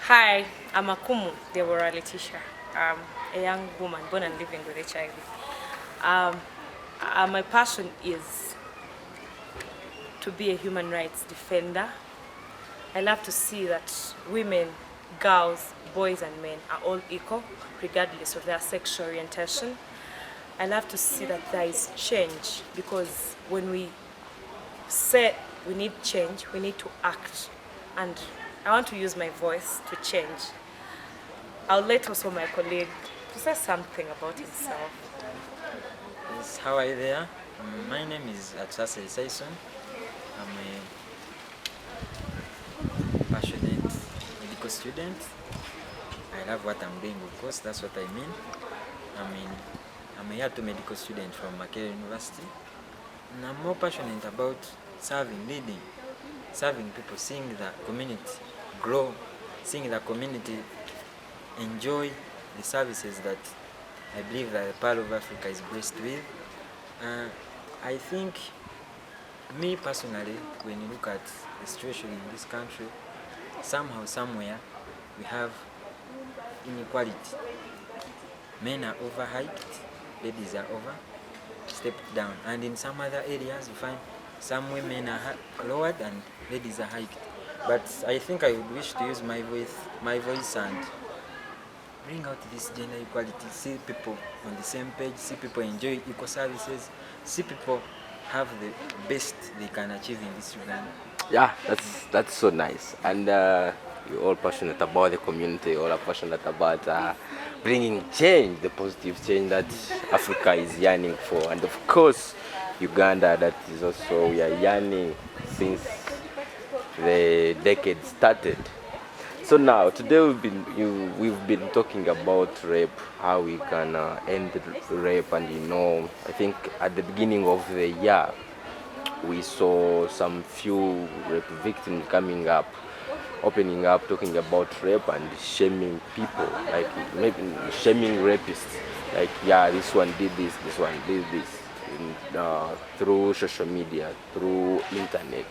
Hi, I'm Akumu Deborah Letitia. I'm a young woman born and living with HIV. Um, my passion is to be a human rights defender. I love to see that women, girls, boys and men are all equal, regardless of their sexual orientation. I love to see that there is change, because when we say we need change, we need to act. And I want to use my voice to change. I'll let also my colleague to say something about himself. Yes, how are you there? My name is Atsase Saison. I'm a passionate medical student. I love what I'm doing, of course, that's what I mean. I'm a year 2 medical student from Makerere University. And I'm more passionate about serving, leading, serving people, seeing the community grow, seeing the community enjoy the services that I believe that the Pearl of Africa is blessed with. I think, me personally, when you look at the situation in this country, somehow, somewhere, we have inequality. Men are overhyped, ladies are stepped down. And in some other areas, you find some women are lowered and ladies are hiked. But I think I would wish to use my voice and bring out this gender equality, see people on the same page, see people enjoy equal services, see people have the best they can achieve in this Uganda. Yeah, that's so nice. And you're all passionate about the community, you all are passionate about bringing change, the positive change that Africa is yearning for. And of course, Uganda, that is also, we are yearning since the decade started. So now, today we've been talking about rape, how we can end rape, and I think at the beginning of the year, we saw some few rape victims coming up, opening up, talking about rape and shaming people, like maybe shaming rapists, like, yeah, this one did this one did this, through social media, through internet.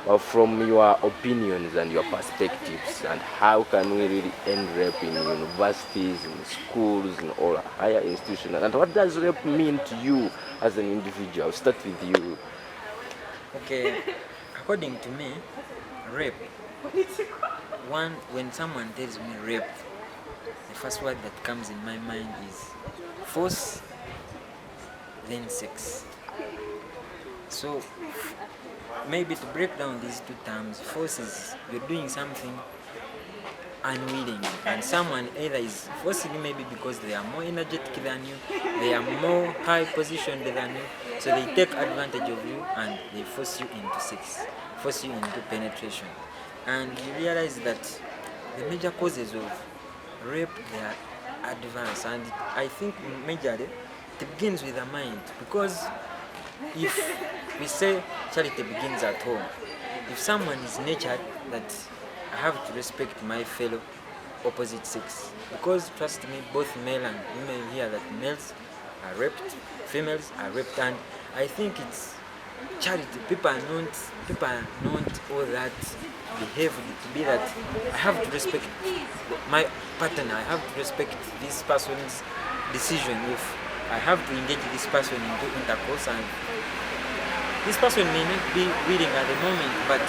But from your opinions and your perspectives, and how can we really end rape in universities, in schools, in all higher institutions, and what does rape mean to you as an individual? I'll start with you. Okay, according to me, rape, when someone tells me rape, the first word that comes in my mind is force, then sex. So maybe to break down these two terms, force is you're doing something unwillingly, and someone either is forcing you maybe because they are more energetic than you, they are more high positioned than you, so they take advantage of you and they force you into sex, force you into penetration. And you realize that the major causes of rape, they are advanced, and I think majorly it begins with the mind, because if we say charity begins at home, if someone is natured that I have to respect my fellow opposite sex, because trust me, both male and women hear that males are raped, females are raped, and I think it's charity. People are not all that behaved to be that I have to respect my partner, I have to respect this person's decision. If I have to engage this person into intercourse, and this person may not be willing at the moment, but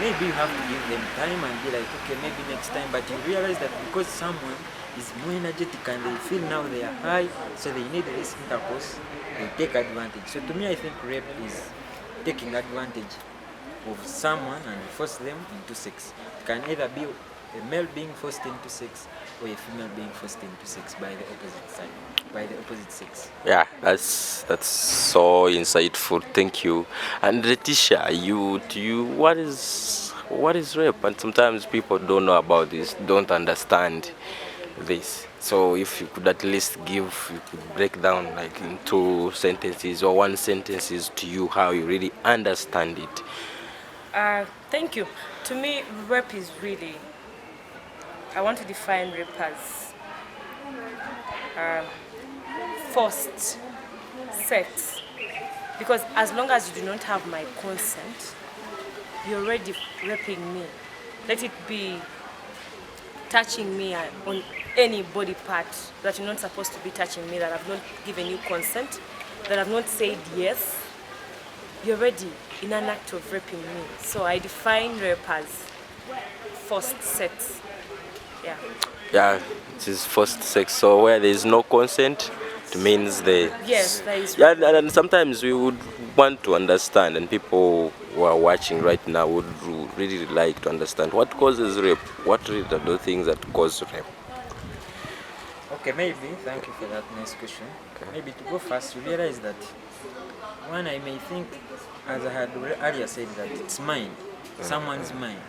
maybe you have to give them time and be like, okay, maybe next time. But you realize that because someone is more energetic and they feel now they are high, so they need this intercourse, they take advantage. So to me, I think rape is taking advantage of someone and force them into sex. It can either be a male being forced into sex or a female being forced into sex by the opposite side, by the opposite sex. Yeah, that's so insightful. Thank you. And Letitia, what is rape? And sometimes people don't know about this, don't understand this. So if you could at least you could break down like in 2 sentences or 1 sentences to you how you really understand it. Thank you. To me, rape is really, I want to define rape as forced sex, because as long as you do not have my consent, you're already raping me. Let it be touching me on any body part that you're not supposed to be touching me, that I've not given you consent, that I've not said yes, you're already in an act of raping me. So I define rape as forced sex. Yeah. Yeah, it is forced sex. So where there is no consent, it means the Yes, that is yeah, rape. and sometimes we would want to understand, and people who are watching right now would really like to understand what causes rape. What really are the things that cause rape? Okay, maybe, thank you for that nice question. Maybe to go first, you realize that one, I may think, as I had earlier said, that it's mind, someone's mind.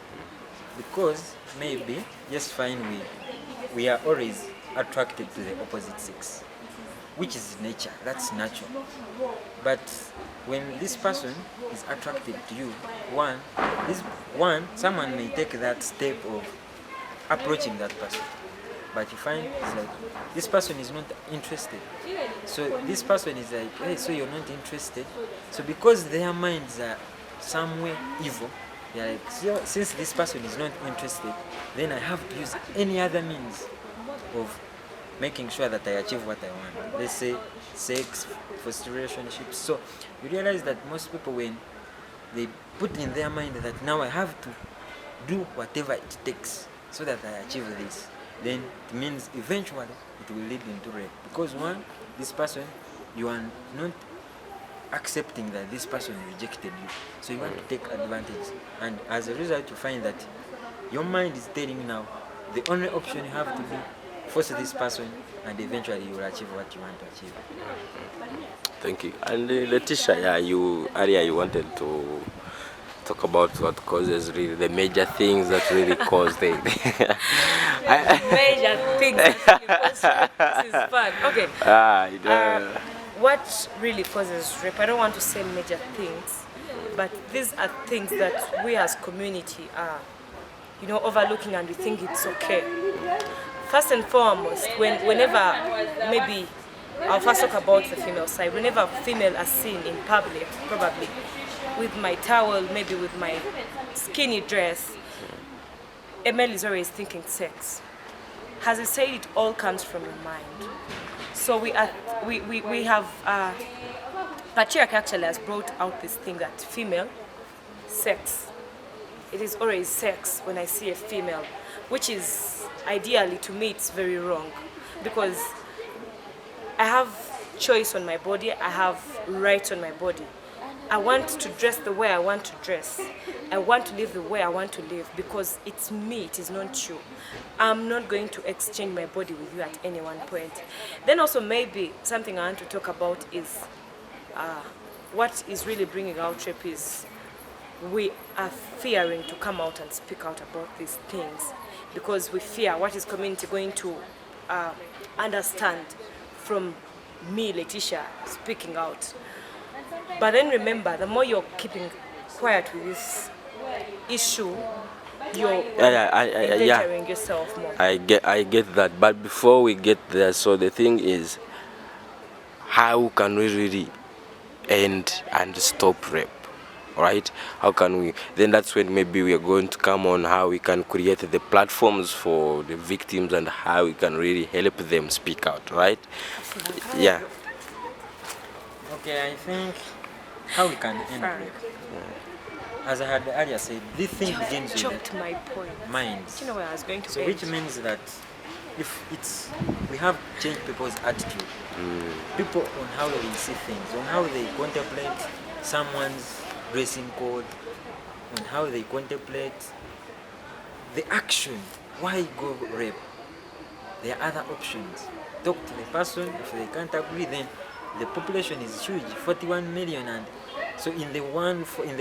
Because maybe, just fine, we are always attracted to the opposite sex, which is nature, that's natural. But when this person is attracted to you, someone may take that step of approaching that person. But you find it's like this person is not interested. So this person is like, hey, so you're not interested. So because their minds are somewhere evil, they're like, so since this person is not interested, then I have to use any other means of making sure that I achieve what I want. Let's say sex, first relationships. So you realize that most people, when they put in their mind that now I have to do whatever it takes so that I achieve this, then it means eventually it will lead into rape. Because one, this person, you are not accepting that this person rejected you, so you want to take advantage, and as a result you find that your mind is telling you now the only option you have to do, force this person, and eventually you will achieve what you want to achieve. Thank you. And Letitia, yeah, you earlier you wanted to talk about what causes really the major things that really cause the Major things that really cause rape. This is fun. Okay. What really causes rape? I don't want to say major things, but these are things that we as community are, overlooking, and we think it's okay. First and foremost, whenever, maybe I'll first talk about the female side. Whenever a female is seen in public, probably with my towel, maybe with my skinny dress, a male is always thinking sex. As I said, it all comes from your mind. So we have patriarchy actually has brought out this thing that female sex. It is always sex when I see a female, which is ideally, to me, it's very wrong, because I have choice on my body, I have rights on my body. I want to dress the way I want to dress. I want to live the way I want to live, because it's me, it is not you. I'm not going to exchange my body with you at any one point. Then also maybe something I want to talk about is what is really bringing out rape is we are fearing to come out and speak out about these things, because we fear what is community going to understand from me, Letitia, speaking out. But then remember, the more you're keeping quiet with this issue, you're endangering yourself more. I get that, but before we get there, so the thing is, how can we really end and stop rape? Right? How can we? Then that's when maybe we are going to come on how we can create the platforms for the victims and how we can really help them speak out, right? Yeah. Okay, I think how we can end rape. As I had earlier said, this thing begins with chopped my point. minds. Do you know where I was going to So end? which means that we have changed people's attitude, people on how they see things, on how they contemplate someone's dressing code, on how they contemplate the action. Why go rape? There are other options. Talk to the person. If they can't agree, then the population is huge, 41 million, and so in the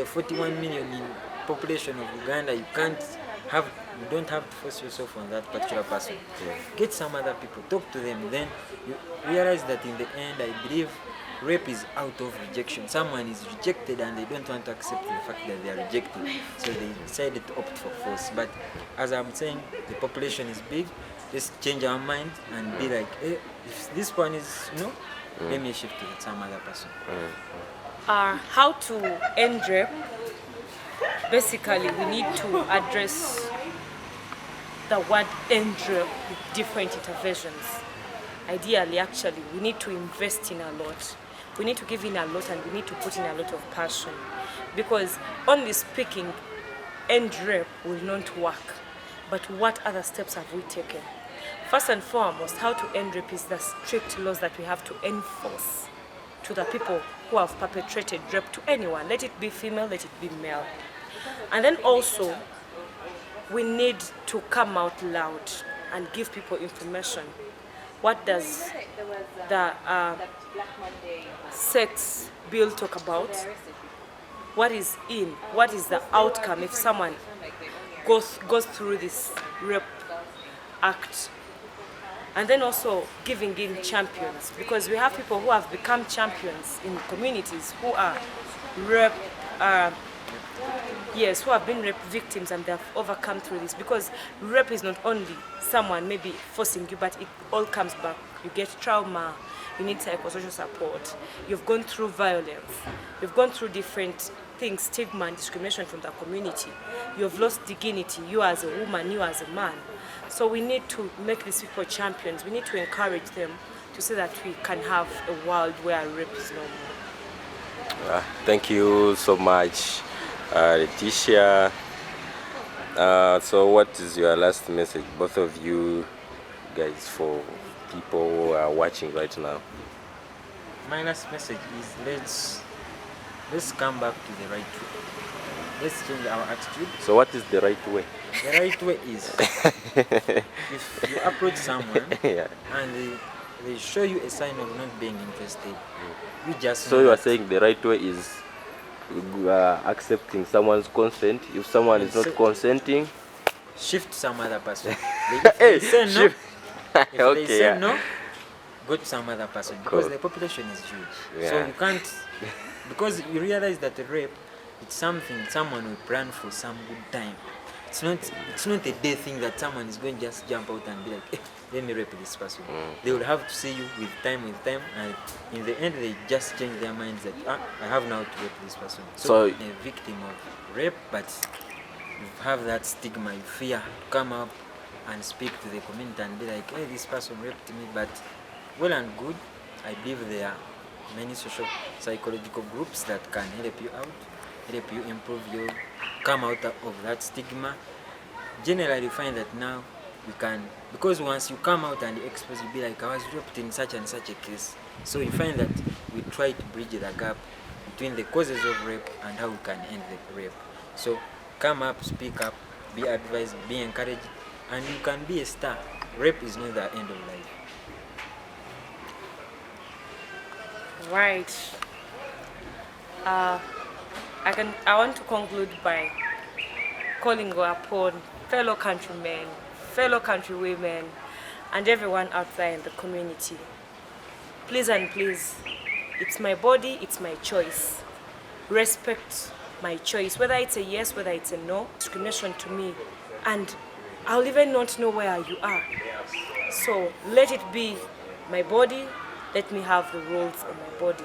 41 million in population of Uganda, you don't have to force yourself on that particular person. Get some other people, talk to them, then you realize that in the end, I believe rape is out of rejection. Someone is rejected and they don't want to accept the fact that they are rejected, so they decided to opt for force. But as I'm saying, the population is big. Just change our mind and be like, hey, if this one is, let me shift to some other person. How to end rape? Basically, we need to address the word end rape with different interventions. Ideally, actually, we need to invest in a lot. We need to give in a lot, and we need to put in a lot of passion. Because only speaking, end rape will not work. But what other steps have we taken? First and foremost, how to end rape is the strict laws that we have to enforce to the people who have perpetrated rape to anyone. Let it be female, let it be male. And then also, we need to come out loud and give people information. What does the sex bill talk about? What is in? What is the outcome if someone goes through this rape act? And then also giving in champions, because we have people who have become champions in communities who are rape, who have been rape victims, and they have overcome through this. Because rape is not only someone maybe forcing you, but it all comes back. You get trauma, you need psychosocial support, you've gone through violence, you've gone through different things, stigma and discrimination from the community. You've lost dignity, you as a woman, you as a man. So we need to make these people champions. We need to encourage them to say that we can have a world where rape is no more. Thank you so much, Letitia. So what is your last message, both of you guys, for people who are watching right now? My last message is let's come back to the right way. Let's change our attitude. So what is the right way? The right way is if you approach someone and they show you a sign of not being interested, you just So you are saying the right way is accepting someone's consent. If someone is not consenting, shift to some other person. If they say no, if they say no, go to some other person, because the population is huge. So you can't, because you realize that the rape, it's something someone will plan for some good time. It's not a day thing that someone is going to just jump out and be like, hey, let me rape this person. They will have to see you with time, and in the end they just change their minds that I have now to rape this person. So a victim of rape, but you have that stigma, you fear to come up and speak to the community and be like, hey, this person raped me. But well and good, I believe there are many social psychological groups that can help you out, help you improve you, come out of that stigma. Generally, you find that now you can, because once you come out and expose, you be like, I was raped in such and such a case. So you find that we try to bridge the gap between the causes of rape and how we can end the rape. So come up, speak up, be advised, be encouraged, and you can be a star. Rape is not the end of life. Right. I want to conclude by calling upon fellow countrymen, fellow countrywomen, and everyone out there in the community. Please and please, it's my body, it's my choice. Respect my choice, whether it's a yes, whether it's a no. Discrimination to me, and I'll even not know where you are. So let it be my body. Let me have the rules on my body.